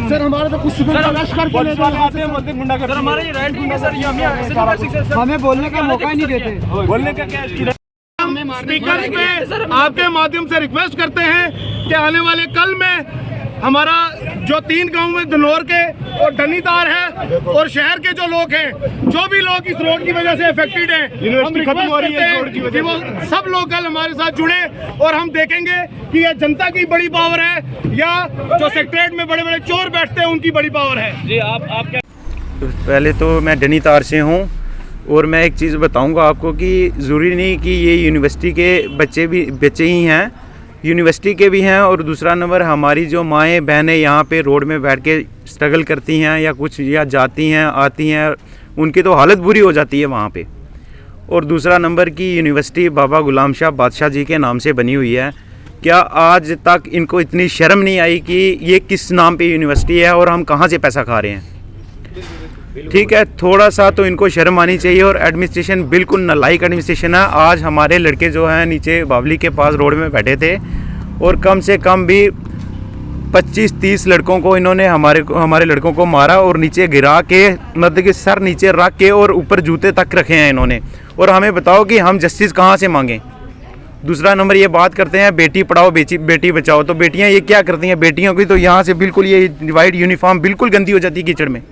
Sir हमारे तो कुछ हमें बोलने का मौका ही नहीं देते। बोलने का क्या स्पीकर में आपके माध्यम से रिक्वेस्ट करते हैं कि आने वाले कल में हमारा जो 3 गांव में धनौर के और डनीतार है और शहर के जो लोग हैं, जो भी लोग इस रोड की वजह से अफेक्टेड हैं, हम रिक्वेस्ट करते हैं कि वो सब लोग कल हमारे साथ जुड़े और हम देखेंगे कि ये जनता की बड़ी पावर है या जो सेक्रेटरीट में बड़े बड़े चोर बैठते हैं उनकी बड़ी पावर है। जी आप क्या? पहले तो मैं डनीतार से हूँ और मैं एक चीज़ बताऊँगा आपको कि ज़रूरी नहीं कि ये यूनिवर्सिटी के बच्चे ही हैं, यूनिवर्सिटी के भी हैं। और दूसरा नंबर हमारी जो माएँ बहनें यहाँ पे रोड में बैठ के स्ट्रगल करती हैं या कुछ या जाती हैं आती हैं, उनकी तो हालत बुरी हो जाती है वहाँ पे। और दूसरा नंबर की यूनिवर्सिटी बाबा गुलाम शाह बादशाह जी के नाम से बनी हुई है। क्या आज तक इनको इतनी शर्म नहीं आई कि ये किस नाम पे यूनिवर्सिटी है और हम कहाँ से पैसा खा रहे हैं? ठीक है, थोड़ा सा तो इनको शर्म आनी चाहिए। और एडमिनिस्ट्रेशन बिल्कुल नालायक एडमिनिस्ट्रेशन है। आज हमारे लड़के जो हैं नीचे बावली के पास रोड में बैठे थे और कम से कम भी 25-30 लड़कों को इन्होंने हमारे लड़कों को मारा और नीचे गिरा के, मतलब कि सर नीचे रख के और ऊपर जूते तक रखे हैं इन्होंने। और हमें बताओ कि हम जस्टिस कहाँ से मांगें? दूसरा नंबर ये बात करते हैं बेटी पढ़ाओ बेटी बचाओ, तो बेटियाँ ये क्या करती हैं? बेटियों की तो यहाँ से बिल्कुल ये वाइट यूनिफॉर्म बिल्कुल गंदी हो जाती है कीचड़ में।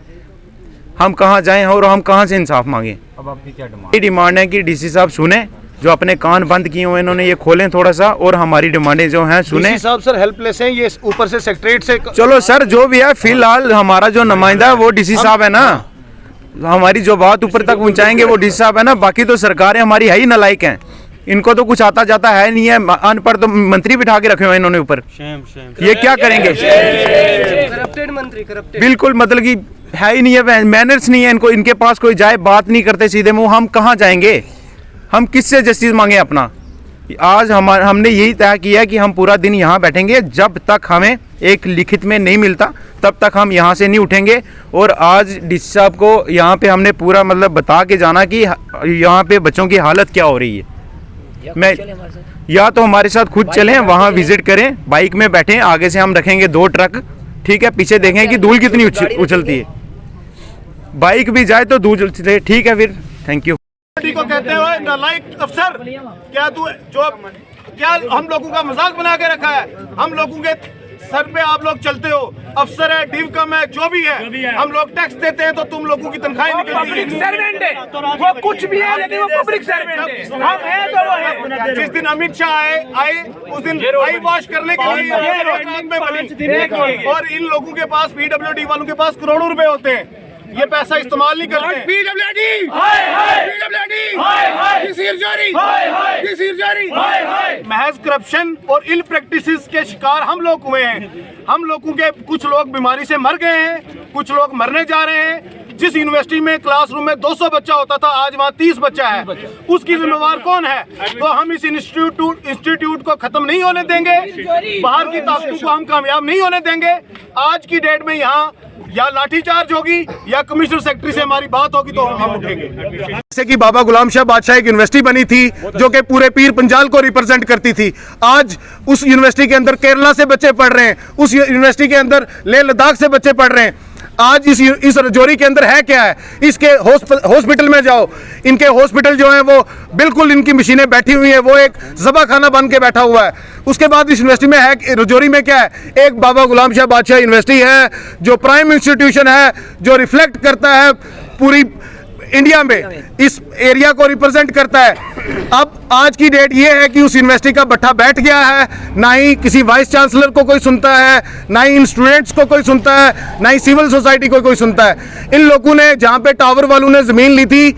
हम कहाँ जाएं और हम कहाँ से इंसाफ मांगें? अब आपकी क्या डिमांड? ये डिमांड है कि डीसी साहब सुने, जो अपने कान बंद किए हुए इन्होंने ये खोलें थोड़ा सा और हमारी डिमांडें जो हैं सुने। डीसी साहब सर हेल्पलेस हैं, ये ऊपर से सेक्रेटरीट से। चलो सर जो भी है, फिलहाल हमारा जो नुमाइंदा है वो डीसी साहब है ना, हमारी जो बात ऊपर तक पहुँचाएंगे वो डीसी साहब है ना। बाकी तो सरकारें हमारी है ही नालायक हैं, इनको तो कुछ आता जाता है नहीं है। अनपढ़ तो मंत्री बिठा के रखे हुए इन्होंने ऊपर। ये क्या करेंगे? करप्टेड मंत्री, बिल्कुल, मतलब कि है ही नहीं है, मैनर्स नहीं है इनको। इनके पास कोई जाए बात नहीं करते सीधे मुंह। हम कहाँ जाएंगे? हम किससे जस्टिस मांगे अपना? आज हमने यही तय किया है कि हम पूरा दिन यहाँ बैठेंगे, जब तक हमें एक लिखित में नहीं मिलता तब तक हम यहाँ से नहीं उठेंगे। और आज डीसी साहब को यहाँ पे हमने पूरा मतलब बता के जाना कि यहाँ पे बच्चों की हालत क्या हो रही है। या तो हमारे साथ खुद चलें, वहाँ विजिट करें, बाइक में बैठें, आगे से हम रखेंगे 2 ट्रक, ठीक है, पीछे देखें कि धूल कितनी उछलती है। बाइक भी जाए तो धूल उछलती है, ठीक है फिर, थैंक यू। को कहते हुए नालायक अफसर, क्या हम लोगों का मजाक बना के रखा है? हम लोगों के सर पे आप लोग चलते हो, अफसर है, डिवकम है, जो भी है, हम लोग टैक्स देते हैं तो तुम लोगों की तनख्वाहें निकलती है। सर्वेंट है वो, कुछ भी है लेकिन वो पब्लिक सर्वेंट है। हम हैं तो वो है। जिस दिन अमित शाह आए उस दिन आई वॉश करने के लिए में बनी, और इन लोगों के पास, पीडब्ल्यूडी वालों के पास करोड़ों रुपए होते हैं, ये पैसा इस्तेमाल नहीं करते। महज करप्शन और इल प्रैक्टिसेस के शिकार हम लोग हुए हैं। हम लोगों के कुछ लोग बीमारी से मर गए हैं, कुछ लोग मरने जा रहे हैं। जिस यूनिवर्सिटी में क्लासरूम में 200 बच्चा होता था, आज वहाँ 30 बच्चा है। उसकी जिम्मेवार कौन है? तो हम इस इंस्टीट्यूट को खत्म नहीं होने देंगे, बाहर की ताकतों को हम कामयाब नहीं होने देंगे। आज की डेट में यहाँ या लाठीचार्ज होगी या कमिश्नर सेक्रेटरी से हमारी बात होगी तो हम उठेंगे। जैसे कि बाबा गुलाम शाह बादशाह एक यूनिवर्सिटी बनी थी जो कि पूरे पीर पंजाल को रिप्रेजेंट करती थी। आज उस यूनिवर्सिटी के अंदर केरला से बच्चे पढ़ रहे हैं, उस यूनिवर्सिटी के अंदर लेह लद्दाख से बच्चे पढ़ रहे हैं। आज इस रजौरी के अंदर है क्या है? इसके हॉस्पिटल में जाओ, इनके हॉस्पिटल जो है वो बिल्कुल इनकी मशीनें बैठी हुई हैं, वो एक ज़बा खाना बन के बैठा हुआ है। उसके बाद इस यूनिवर्सिटी में है, रजौरी में क्या है? एक बाबा गुलाम शाह बादशाह यूनिवर्सिटी है जो प्राइम इंस्टीट्यूशन है, जो रिफ्लेक्ट करता है पूरी इंडिया में, इस एरिया को रिप्रेजेंट करता है। अब आज की डेट ये है कि उस यूनिवर्सिटी का भट्ठा बैठ गया है, ना ही किसी वाइस चांसलर को कोई सुनता है, ना ही इन स्टूडेंट्स को कोई सुनता है, ना ही सिविल सोसाइटी को कोई सुनता है। इन लोगों ने, जहाँ पे टावर वालों ने ज़मीन ली थी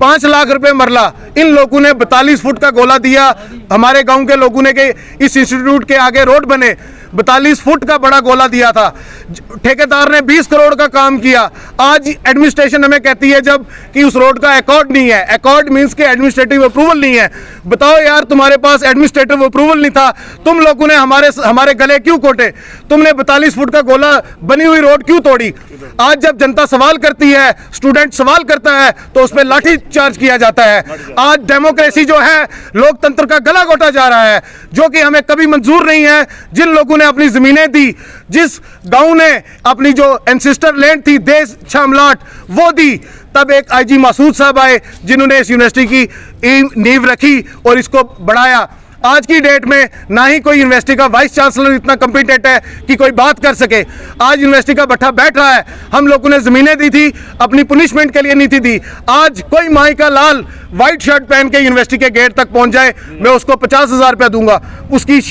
5 लाख रुपए मरला, इन लोगों ने 42 फुट का गोला दिया हमारे गांव के लोगों ने कि इस इंस्टीट्यूट के आगे रोड बने। 42 फुट का बड़ा गोला दिया था, ठेकेदार ने 20 करोड़ का काम किया। आज एडमिनिस्ट्रेशन हमें कहती है जब कि उस रोड का अकॉर्ड नहीं है, अकॉर्ड मींस के एडमिनिस्ट्रेटिव अप्रूवल नहीं है। बताओ यार, तुम्हारे पास एडमिनिस्ट्रेटिव अप्रूवल नहीं था, तुम लोगों ने हमारे गले क्यों कोटे? तुमने 42 फुट का गोला बनी हुई रोड क्यों तोड़ी? आज जब जनता सवाल करती है, स्टूडेंट सवाल करता है, तो उस पर लाठी चार्ज किया जाता है। आज डेमोक्रेसी जो है, लोकतंत्र का गला घोटा जा रहा है, जो कि हमें कभी मंजूर नहीं है। जिन लोगों ने अपनी जमीनें दी, जिस गांव ने अपनी जो एंसेस्टर लैंड थी देश शामलाट वो दी, तब एक आईजी मासूद साहब आए जिन्होंने इस यूनिवर्सिटी की नींव रखी और इसको बढ़ाया। आज की डेट में ना ही कोई यूनिवर्सिटी का वाइस चांसलर इतना कॉम्पिटेंट है कि कोई बात कर सके। आज यूनिवर्सिटी का भट्ठा बैठ रहा है। हम लोगों ने जमीनें दी थी, अपनी पुनिशमेंट के लिए नहीं थी दी। आज कोई माई का लाल व्हाइट शर्ट पहन के यूनिवर्सिटी के गेट तक पहुंच जाए, मैं उसको 50,000 रुपया दूंगा। उसकी